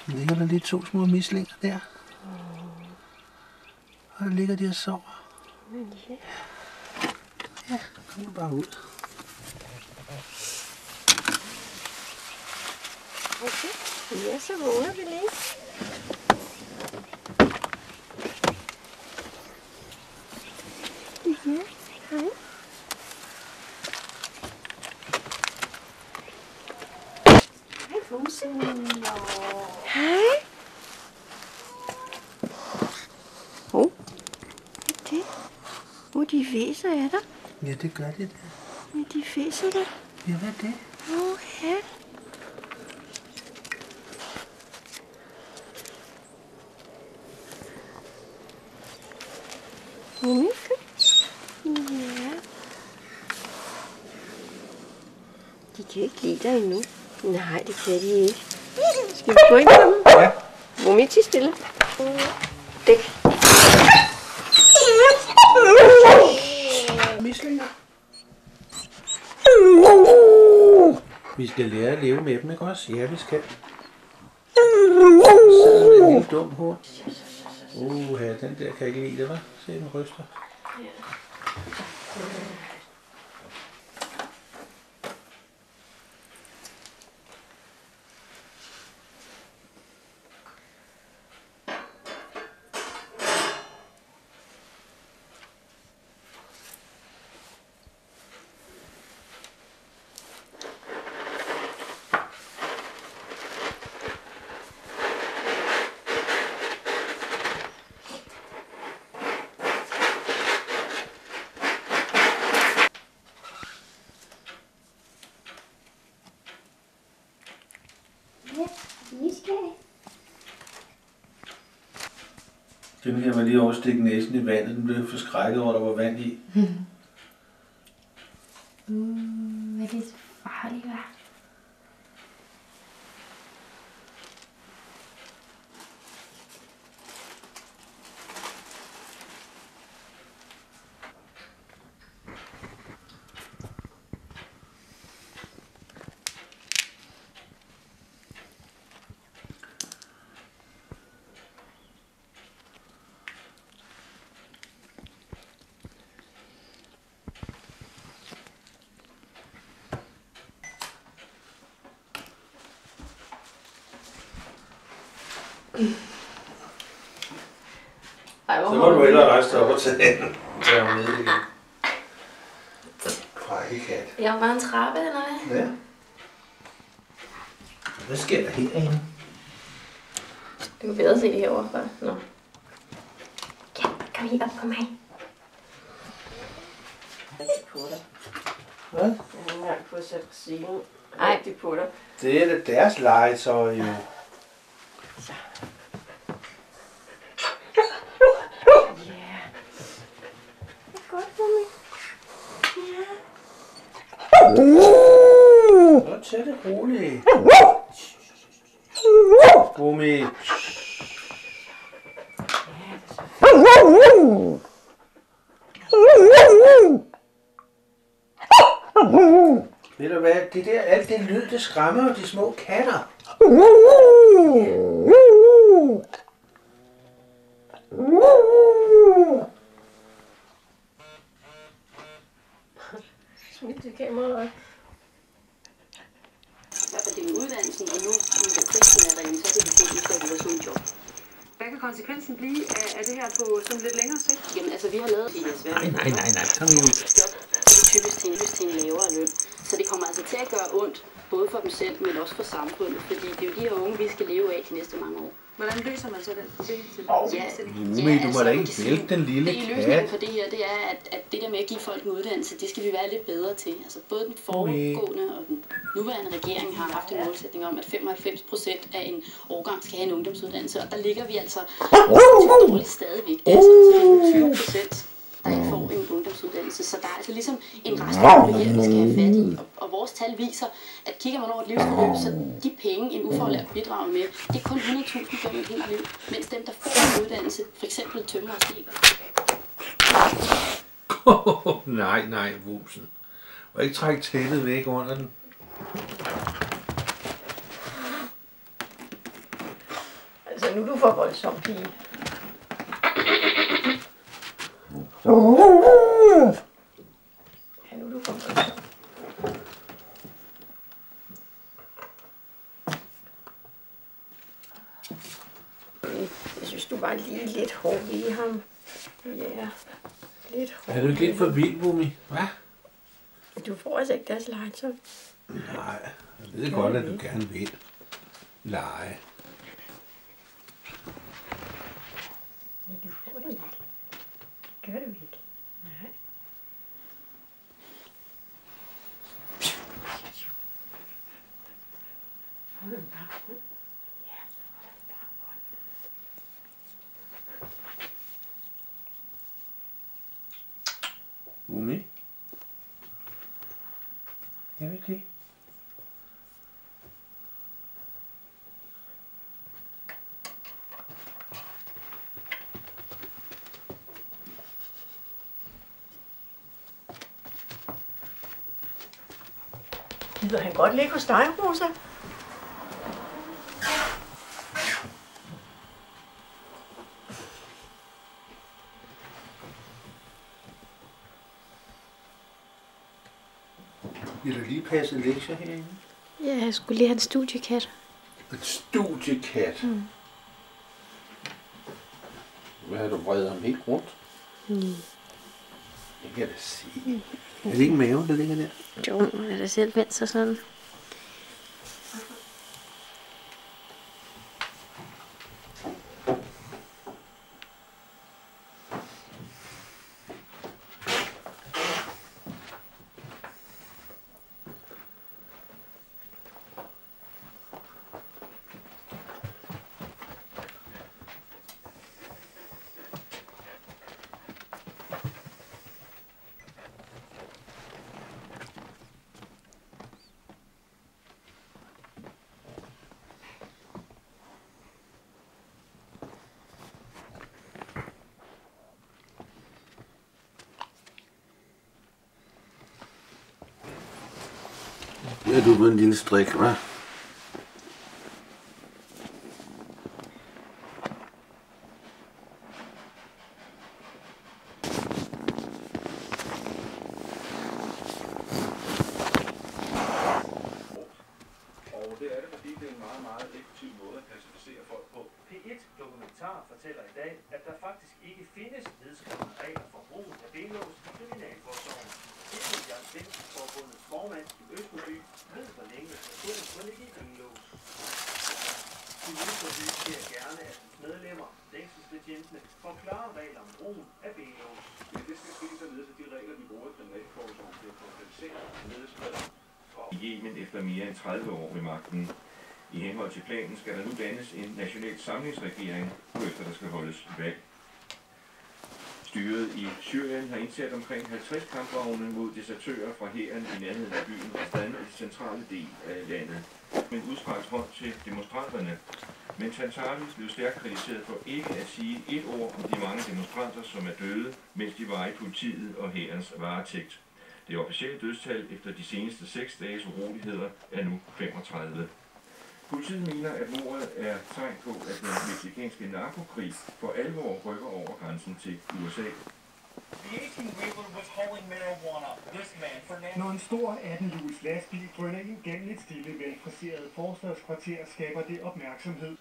Ligger der lige 2 små mislinger der. Og der ligger de og sover. Ja, kom nu bare ud. Okay, ja, så vågner vi lige. Ja, hej. Hej, Fusen. Hej. Det. De væser af dig. Ja, det gør det der. Ja, de væser dig. Ja, hvad er det? Okay. Ja. De kan ikke lide dig endnu. Nej, det kan de ikke. Skal vi gå ind på dem? Ja. Mummi, til stille. Dæk. Mislinger. Vi skal lære at leve med dem, ikke også? Ja, vi skal. Sidder med en lille dum hund. Den der kan ikke lide det, hva'? Se, den ryster. Den her var lige overstikke næsen i vandet. Den blev forskrækket over, der var vand i. Hvad er det så farligt, hva'? Så må du hellere rejse dig op og tage den. Så er hun nede igen. Frække kat. Jeg var bare en trappe, eller hvad? Ja. Hvad sker der herinde? Du kan bedre se det herovre fra. Nå. Ja, kom helt op på mig. Hvad? Jeg har ikke engang fået sat scenen rigtigt på dig. Det er da deres legetøj, jo. Så. Så tag det roligt. Bumi. Ved du hvad, det der, alt det lyd, det skræmmer jo de små katter. Smid det kamera. Det er uddannelsen, og nu er prisen er derinde, så er det fordi, at det var sådan en job. Hvad kan konsekvensen blive af det her på sådan lidt længere sigt? Jamen altså, vi har lavet det her svært. Nej, kom nu. Job er typisk til en lavere løn. Så det kommer altså til at gøre ondt, både for dem selv, men også for samfundet. Fordi det er jo de her unge, vi skal leve af de næste mange år. Hvordan løser man så den? Du må da ikke vælte den lille kat. Løsningen for det her, det er, at det der med at give folk en uddannelse, det skal vi være lidt bedre til. Altså både den foregående og den nuværende regering har haft en målsætning om, at 95% af en årgang skal have en ungdomsuddannelse. Og der ligger vi altså dårligt stadigvæk. Det er sådan 20%, der ikke får en ungdomsuddannelse. Så der er altså ligesom en restgruppe her, vi skal have fat i. Og vores tal viser, at kigger man over et livsforløb, så de penge, en ufaglært bidrager med, det er kun 100.000 for et helt liv. Mens dem, der får en uddannelse, f.eks. tømrer og stikker. Nej, Vumsen. Og ikke trække tættet væk under den. Altså, nu du får voldsom pige. Ja, nu du får voldsom. Jeg synes, du var lige lidt hård i ham. Ja, lidt hård. Er du ikke lidt for vild, Bumi? Hvad? Du får altså ikke deres legetøj. Nej, jeg ved godt, at du gerne vil lege. Men du får det ikke. Gør du ikke? Nej. Hold den bare rundt. Ja, hold den bare rundt. Bumi? Jeg vil det. Gider han godt ligge hos dig, Rosa? Vil du lige passe lektier herinde? Ja, jeg skulle lige have en studiekat. Et studiekat. Hvad har du vredet ham helt rundt? Det kan jeg da sige. Er det ikke maven, der ligger der? Jo, man er da selv vendt sig sådan. Ja, du på en lille strik, hva'? Og det er det, fordi det er en meget, meget effektiv måde at klassificere folk på. P1 Dokumentar fortæller i dag, at der faktisk ikke findes nedskrevne regler for brugen af benlås i kriminalforsorgen. Forbundets formand i Østerby ved, hvor længe personen må ligge i benlås. I Østerby ser gerne, at dens medlemmer, fængselsbetjentene, får klare regler om brugen af benlås. Men det skal ske således, at de regler, de bruger i kriminalforsorgen, bliver konkretiseret og nedskrevet. I Yemen efter mere end 30 år ved magten. I henhold til planen skal der nu dannes en national samlingsregering, efter der skal holdes valg. Styret i Syrien har indsat omkring 50 kampvogne mod desertører fra hæren i nærheden af byen Astan i den centrale del af landet. Med en udstrakt hånd til demonstranterne. Men Tantawi blev stærkt kritiseret for ikke at sige et ord om de mange demonstranter, som er døde, mens de var i politiet og hærens varetægt. Det officielle dødstal efter de seneste 6 dages uroligheder er nu 35. Politiet mener, at mordet er tegn på, at den mexicanske narkokrig for alvor rykker over grænsen til USA. Når en stor 18-hjulets lastbil drøner ind gennem et stille, velfriseret forstadskvarter, skaber det opmærksomhed.